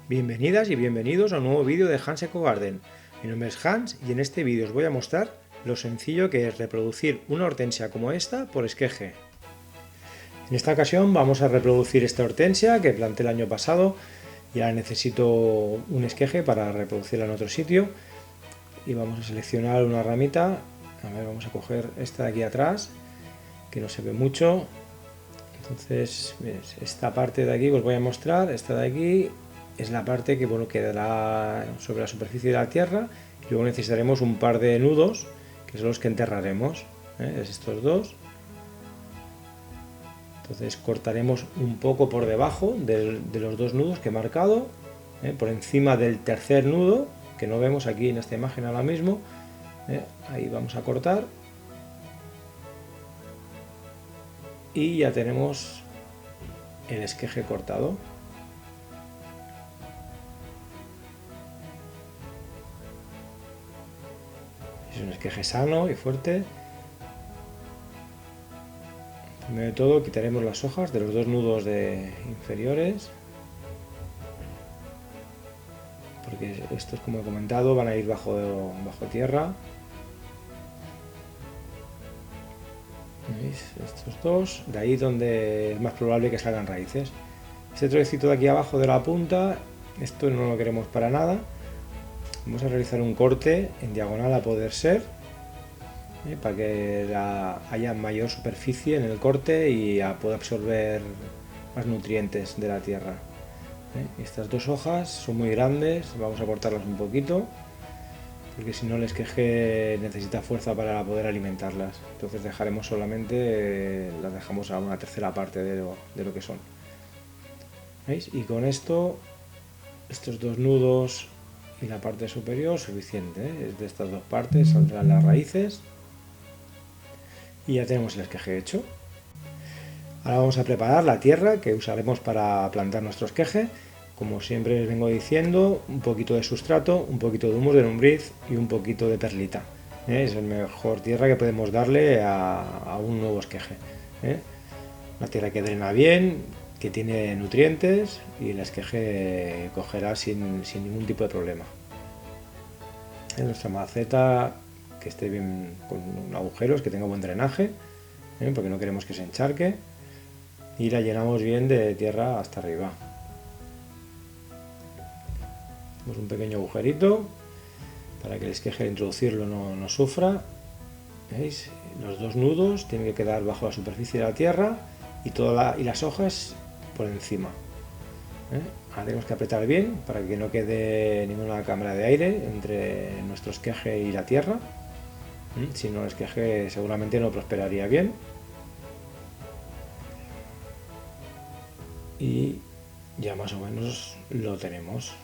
Bienvenidas y bienvenidos a un nuevo vídeo de Hans Eco Garden. Mi nombre es Hans y en este vídeo os voy a mostrar lo sencillo que es reproducir una hortensia como esta por esqueje. En esta ocasión vamos a reproducir esta hortensia que planté el año pasado. Ya necesito un esqueje para reproducirla en otro sitio y vamos a seleccionar una ramita. A ver, vamos a coger esta de aquí atrás que no se ve mucho. Entonces, esta parte de aquí que os voy a mostrar, esta de aquí es la parte que quedará sobre la superficie de la tierra. Y luego necesitaremos un par de nudos que son los que enterraremos, es estos dos. Entonces cortaremos un poco por debajo de los dos nudos que he marcado, por encima del tercer nudo que no vemos aquí en esta imagen ahora mismo. Ahí vamos a cortar y ya tenemos el esqueje cortado. Es un esqueje sano y fuerte. Primero de todo quitaremos las hojas de los dos nudos inferiores, porque estos, como he comentado, van a ir bajo tierra. ¿Veis? Estos dos, de ahí donde es más probable que salgan raíces. Este trocito de aquí abajo de la punta, esto no lo queremos para nada. Vamos a realizar un corte en diagonal a poder ser, para que haya mayor superficie en el corte y pueda absorber más nutrientes de la tierra. Estas dos hojas son muy grandes, vamos a cortarlas un poquito, porque si no el esqueje necesita fuerza para poder alimentarlas. Entonces dejaremos solamente, las dejamos a una tercera parte de lo que son. ¿Veis? Y con esto, estos dos nudos y la parte superior, suficiente, es de estas dos partes saldrán las raíces. Y ya tenemos el esqueje hecho. Ahora vamos a preparar la tierra que usaremos para plantar nuestro esqueje. Como siempre les vengo diciendo, un poquito de sustrato, un poquito de humus de lombriz y un poquito de perlita. Es la mejor tierra que podemos darle a un nuevo esqueje. Una tierra que drena bien, que tiene nutrientes y el esqueje cogerá sin ningún tipo de problema. Nuestra maceta que esté bien con agujeros, que tenga buen drenaje, porque no queremos que se encharque, y la llenamos bien de tierra hasta arriba. Hacemos un pequeño agujerito para que el esqueje al introducirlo no sufra. ¿Veis? Los dos nudos tienen que quedar bajo la superficie de la tierra y las hojas por encima. Ahora tenemos que apretar bien para que no quede ninguna cámara de aire entre nuestro esqueje y la tierra. Si no, el esqueje seguramente no prosperaría bien. Y ya más o menos lo tenemos.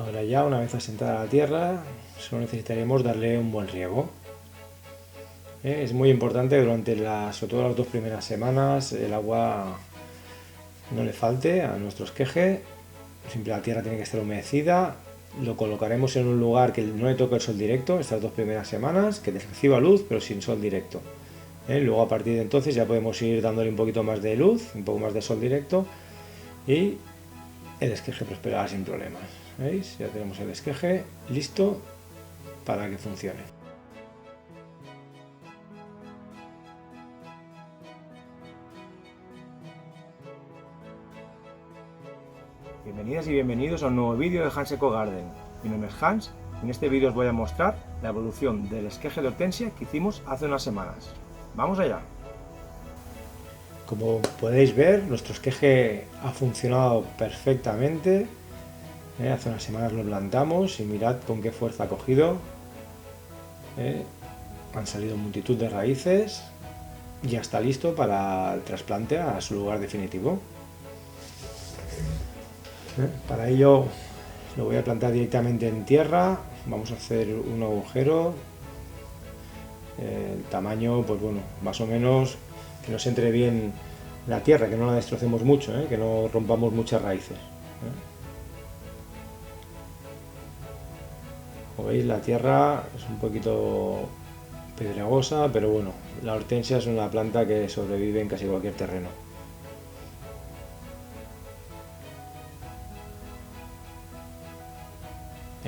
Ahora ya, una vez asentada la tierra, solo necesitaremos darle un buen riego. Es muy importante durante sobre todo las 2 primeras semanas, el agua no le falte a nuestro esqueje. Siempre la tierra tiene que estar humedecida. Lo colocaremos en un lugar que no le toque el sol directo estas 2 primeras semanas, que reciba luz pero sin sol directo. Luego a partir de entonces ya podemos ir dándole un poquito más de luz, un poco más de sol directo, y el esqueje prosperará sin problemas. ¿Veis? Ya tenemos el esqueje listo para que funcione. Bienvenidas y bienvenidos a un nuevo vídeo de Hans Eco Garden. Mi nombre es Hans y en este vídeo os voy a mostrar la evolución del esqueje de hortensia que hicimos hace unas semanas. ¡Vamos allá! Como podéis ver, nuestro esqueje ha funcionado perfectamente. Hace unas semanas lo plantamos y mirad con qué fuerza ha cogido. Han salido multitud de raíces y ya está listo para el trasplante a su lugar definitivo. Para ello lo voy a plantar directamente en tierra. Vamos a hacer un agujero. El tamaño, pues bueno, más o menos que nos entre bien la tierra, que no la destrocemos mucho, que no rompamos muchas raíces. Como veis, la tierra es un poquito pedregosa, pero bueno, la hortensia es una planta que sobrevive en casi cualquier terreno.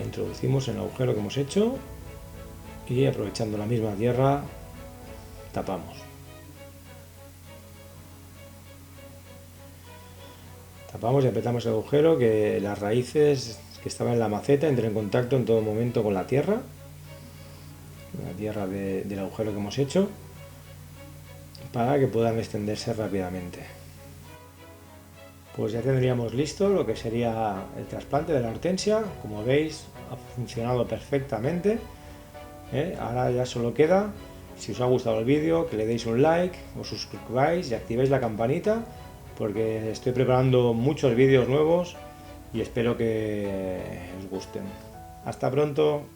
introducimos en el agujero que hemos hecho y aprovechando la misma tierra tapamos. Tapamos y apretamos el agujero, que las raíces que estaban en la maceta entren en contacto en todo momento con la tierra del agujero que hemos hecho, para que puedan extenderse rápidamente. Pues ya tendríamos listo lo que sería el trasplante de la hortensia. Como veis, ha funcionado perfectamente. Ahora ya solo queda, si os ha gustado el vídeo, que le deis un like, os suscribáis y activéis la campanita, porque estoy preparando muchos vídeos nuevos y espero que os gusten. Hasta pronto.